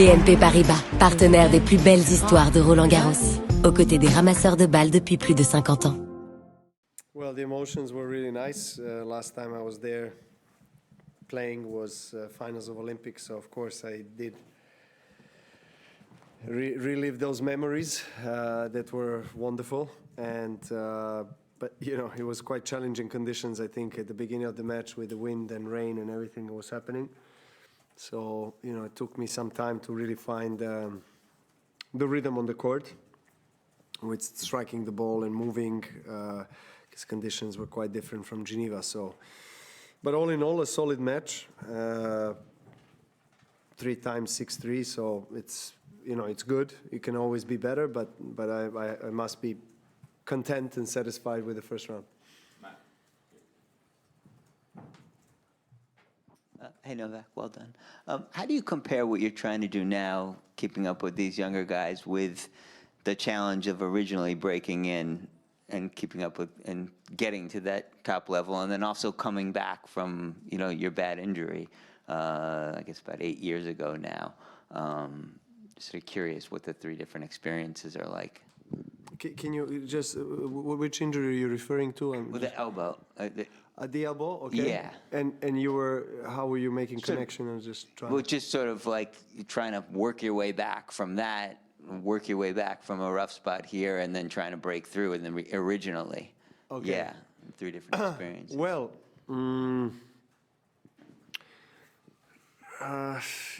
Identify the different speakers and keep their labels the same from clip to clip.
Speaker 1: BNP Paribas, partenaire des plus belles histoires de Roland-Garros, aux côtés des ramasseurs de balles depuis plus de 50 ans.
Speaker 2: Well, the emotions were really nice. Last time I was there playing was finals of Olympics, so of course I did relive those memories that were wonderful. And but you know, it was quite challenging conditions, I think, at the beginning of the match with the wind and rain and everything that was happening. So you know, it took me some time to really find the rhythm on the court with striking the ball and moving. Because conditions were quite different from Geneva. So, but all in all, a solid match. 3 times 6-3. So it's, you know, it's good. It can always be better, but I must be content and satisfied with the first round.
Speaker 3: Hey Novak, well done. How do you compare what you're trying to do now, keeping up with these younger guys, with the challenge of originally breaking in and keeping up with and getting to that top level, and then also coming back from, you know, your bad injury, I guess about 8 years ago now? Just sort of curious what the 3 different experiences are like.
Speaker 2: Can you just, which injury are you referring to?
Speaker 3: With the elbow.
Speaker 2: The elbow? Okay.
Speaker 3: Yeah.
Speaker 2: And you were, how were you making connection? I was just trying.
Speaker 3: Well, just sort of like trying to work your way back from that, work your way back from a rough spot here, and then trying to break through, and then originally. Okay. Yeah, 3 different experiences.
Speaker 2: Well,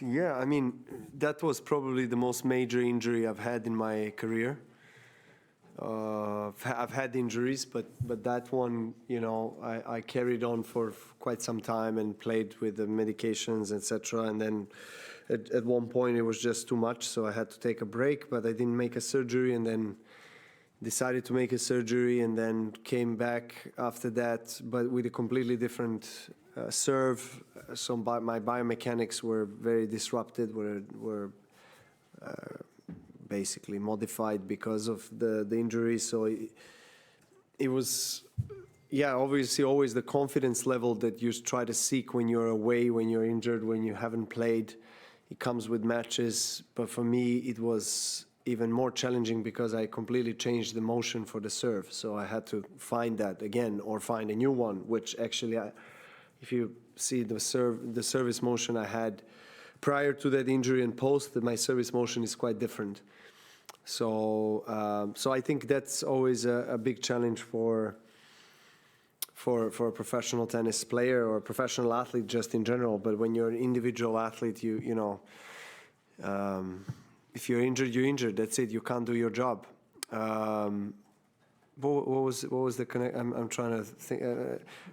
Speaker 2: yeah, I mean, that was probably the most major injury I've had in my career. I've had injuries, but that one, you know, I carried on for quite some time and played with the medications, etc. And then at one point it was just too much, so I had to take a break. But I didn't make a surgery, and then decided to make a surgery, and then came back after that, but with a completely different serve. So my biomechanics were very disrupted. Were basically modified because of the injury. So it was, yeah, obviously always the confidence level that you try to seek when you're away, when you're injured, when you haven't played. It comes with matches, but for me it was even more challenging because I completely changed the motion for the serve. So I had to find that again or find a new one, which actually, if you see the service motion I had prior to that injury and post, my service motion is quite different. So so I think that's always a big challenge for a professional tennis player or a professional athlete just in general. But when you're an individual athlete, you know, if you're injured, you're injured. That's it. You can't do your job. What was the connect? I'm trying to think.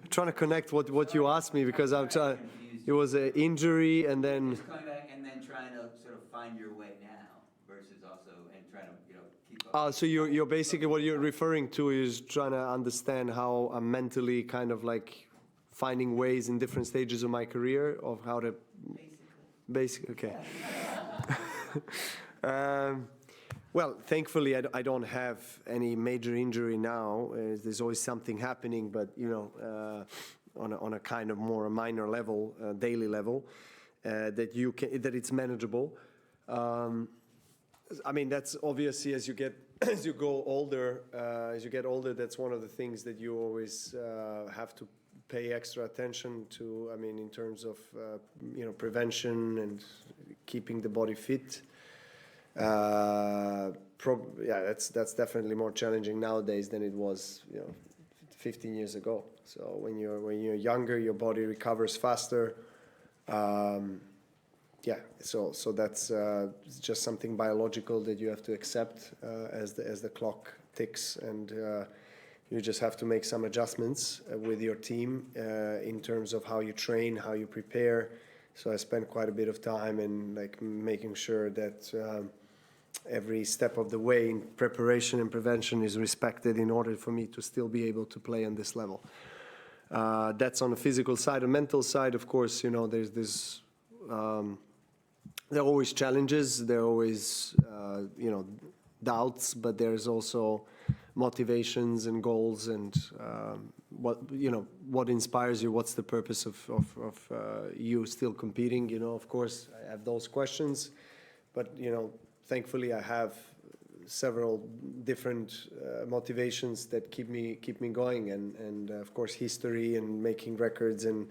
Speaker 2: Trying to connect what you asked me, because I'm trying. It was an injury, and then. Just coming back and then trying to sort of find your way now, versus also and trying to, you know, keep up. So you're basically what you're referring to is trying to understand how I'm mentally kind of like finding ways in different stages of my career of how to. Basically, okay. Well, thankfully, I don't have any major injury now. There's always something happening, but you know, on a kind of more minor level, daily level, that it's manageable. I mean, that's obviously as you get older, that's one of the things that you always have to pay extra attention to. I mean, in terms of you know, prevention and keeping the body fit. Yeah, that's definitely more challenging nowadays than it was, you know, 15 years ago. So when you're younger, your body recovers faster. Yeah, so that's just something biological that you have to accept as the clock ticks, and you just have to make some adjustments with your team in terms of how you train, how you prepare. So I spent quite a bit of time in like making sure that every step of the way in preparation and prevention is respected in order for me to still be able to play on this level. That's on the physical side. On the mental side, of course, you know, there are always challenges. There are always, you know, doubts, but there's also motivations and goals, and what inspires you. What's the purpose of you still competing? You know, of course, I have those questions, but thankfully I have several different motivations that keep me going, and of course history and making records and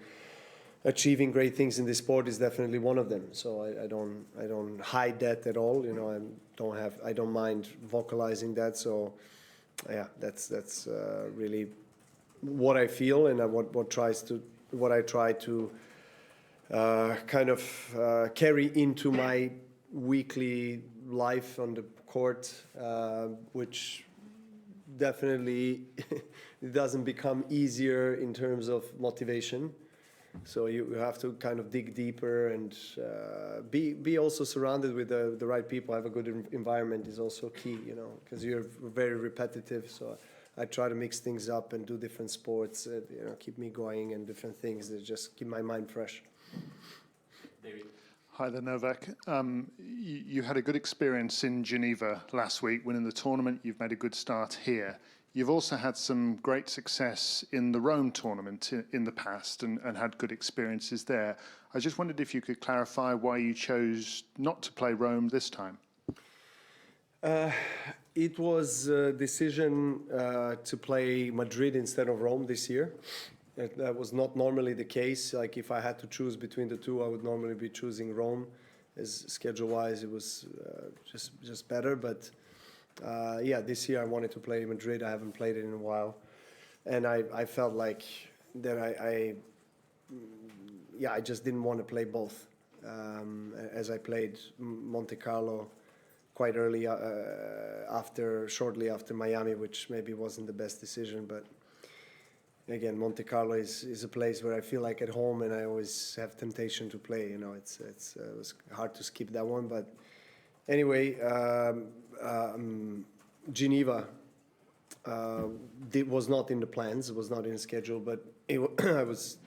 Speaker 2: achieving great things in this sport is definitely one of them. So I don't hide that at all. I don't mind vocalizing that. So yeah, that's really what I feel, and what I try to kind of carry into my weekly life on the court, which definitely it doesn't become easier in terms of motivation. So you have to kind of dig deeper and be also surrounded with the right people. Have a good environment is also key, because you're very repetitive. So I try to mix things up and do different sports, keep me going, and different things that just keep my mind fresh.
Speaker 4: David. Hi there, Novak. You had a good experience in Geneva last week, winning the tournament. You've made a good start here. You've also had some great success in the Rome tournament in the past and had good experiences there. I just wondered if you could clarify why you chose not to play Rome this time.
Speaker 2: It was a decision to play Madrid instead of Rome this year. That was not normally the case. Like if I had to choose between the two, I would normally be choosing Rome. As schedule-wise, it was just better. But yeah, this year I wanted to play Madrid. I haven't played it in a while, and I felt like that I just didn't want to play both. As I played Monte Carlo quite early shortly after Miami, which maybe wasn't the best decision, but again, Monte Carlo is a place where I feel like at home, and I always have temptation to play. It was hard to skip that one, but anyway, Geneva was not in the plans. It was not in the schedule, but I was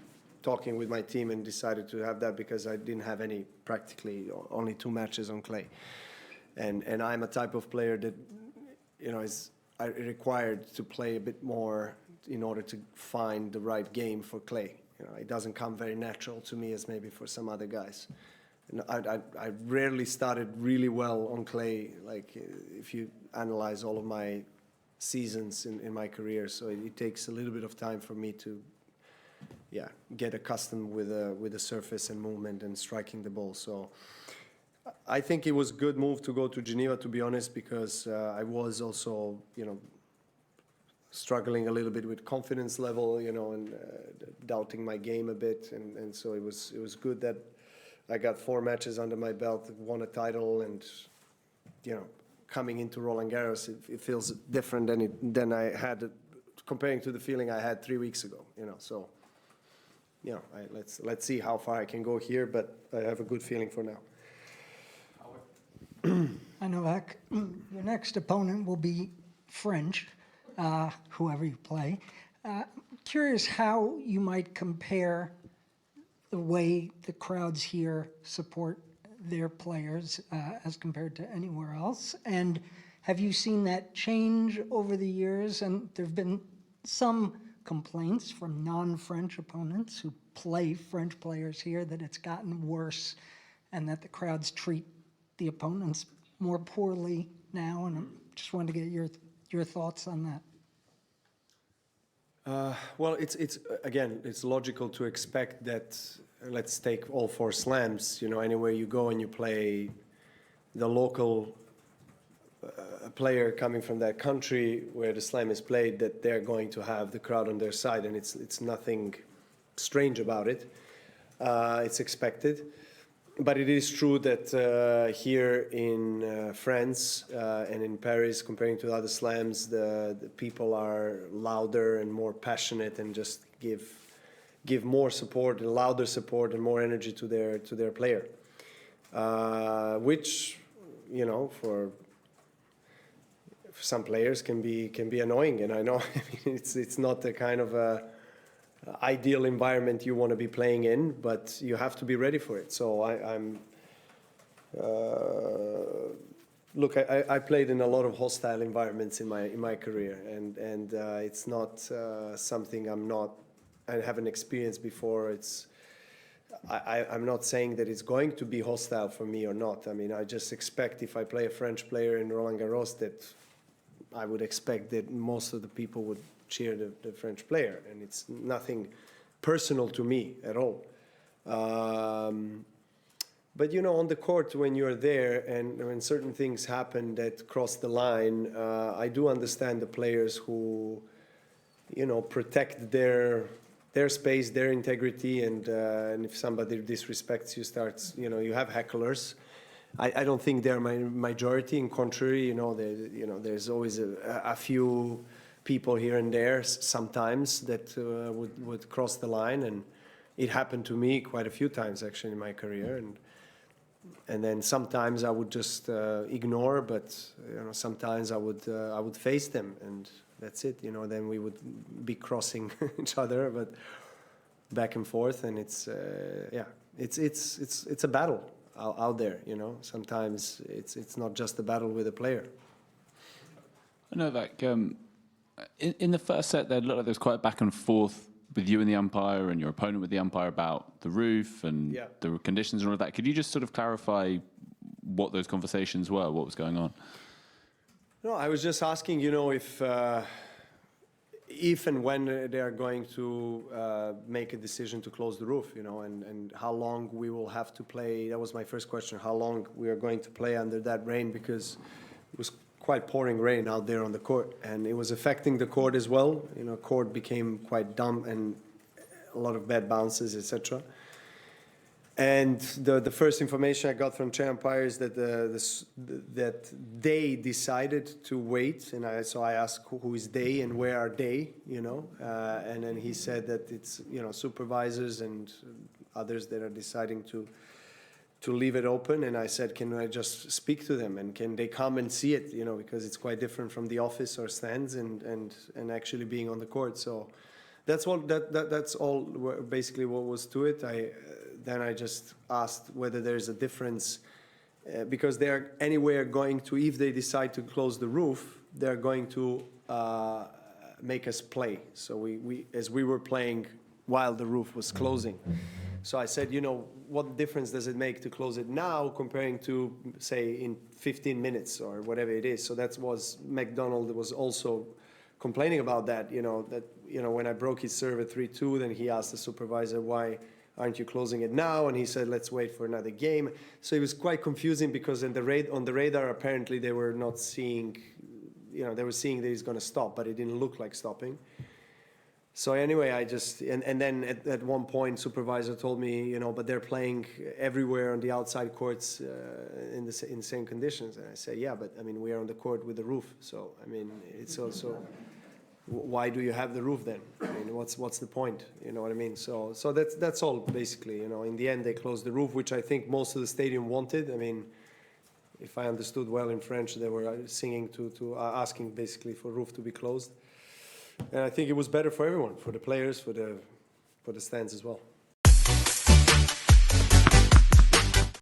Speaker 2: talking with my team and decided to have that because I didn't have practically only 2 matches on clay, and I'm a type of player that is required to play a bit more in order to find the right game for clay. It doesn't come very natural to me as maybe for some other guys. And I rarely started really well on clay, like if you analyze all of my seasons in my career. So it takes a little bit of time for me to get accustomed with the surface and movement and striking the ball. So I think it was a good move to go to Geneva, to be honest, because I was also, struggling a little bit with confidence level, and doubting my game a bit, and so it was good that I got 4 matches under my belt, won a title, and coming into Roland-Garros, it feels different than I had, comparing to the feeling I had 3 weeks ago. So let's see how far I can go here, but I have a good feeling for now.
Speaker 5: Hi, Novak. Your next opponent will be French. Whoever you play. Curious how you might compare the way the crowds here support their players as compared to anywhere else. And have you seen that change over the years? And there have been some complaints from non-French opponents who play French players here that it's gotten worse and that the crowds treat the opponents more poorly now. And I just wanted to get your thoughts on that.
Speaker 2: Well, it's logical to expect that. Let's take all 4 slams. Anywhere you go and you play the local player coming from that country where the slam is played, that they're going to have the crowd on their side, and it's nothing strange about it. It's expected. But it is true that here in France and in Paris, comparing to other slams, the people are louder and more passionate and just give more support and louder support and more energy to their player, which for some players can be annoying. And I know it's not the kind of ideal environment you want to be playing in, but you have to be ready for it. So I played in a lot of hostile environments in my career, and it's not something I haven't experienced before. I'm not saying that it's going to be hostile for me or not. I mean, I just expect if I play a French player in Roland-Garros that I would expect that most of the people would cheer the French player, and it's nothing personal to me at all. But, you know, on the court, when you're there and when certain things happen that cross the line, I do understand the players who, you know, protect their space, their integrity, and if somebody disrespects you, starts, you know, you have hecklers. I don't think they're my majority. In contrary, you know, there's always a few people here and there sometimes that would cross the line, and it happened to me quite a few times actually in my career, and then sometimes I would just ignore, but you know, sometimes I would face them, and that's it. You know, then we would be crossing each other, but back and forth, and it's yeah, it's a battle out there. You know, sometimes it's not just a battle with a player.
Speaker 6: Novak, in the first set, there looked like there was quite a back and forth with you and the umpire and your opponent with the umpire about the roof and the conditions and all of that. Could you just sort of clarify what those conversations were, what was going on?
Speaker 2: No, I was just asking, you know, if and when they are going to make a decision to close the roof, you know, and how long we will have to play. That was my first question, how long we are going to play under that rain, because it was quite pouring rain out there on the court, and it was affecting the court as well. You know, court became quite dumb and a lot of bad bounces, etc. And the first information I got from chair umpires that that they decided to wait, and so I asked who is they and where are they, you know, and then he said that it's, you know, supervisors and others that are deciding to leave it open. And I said, can I just speak to them, and can they come and see it, you know, because it's quite different from the office or stands and actually being on the court. So that's all that's all basically what was to it. Then I just asked whether there's a difference, because they're anywhere going to, if they decide to close the roof, they're going to make us play. So we as we were playing while the roof was closing. So I said, you know, what difference does it make to close it now comparing to, say, in 15 minutes or whatever it is? So that was, McDonald was also complaining about that, you know, when I broke his serve at 3-2, then he asked the supervisor, why aren't you closing it now? And he said, let's wait for another game. So it was quite confusing, because on the radar, apparently they were not seeing, you know, they were seeing that he's going to stop, but it didn't look like stopping. So anyway, I just, and then at one point, supervisor told me, you know, but they're playing everywhere on the outside courts in the same conditions. And I say, yeah, but I mean, we are on the court with the roof. So, I mean, it's also, why do you have the roof then? I mean, what's the point? You know what I mean? So that's all basically, you know, in the end, they closed the roof, which I think most of the stadium wanted. I mean, if I understood well in French, they were singing asking basically for roof to be closed. And I think it was better for everyone, for the players, for the stands as well.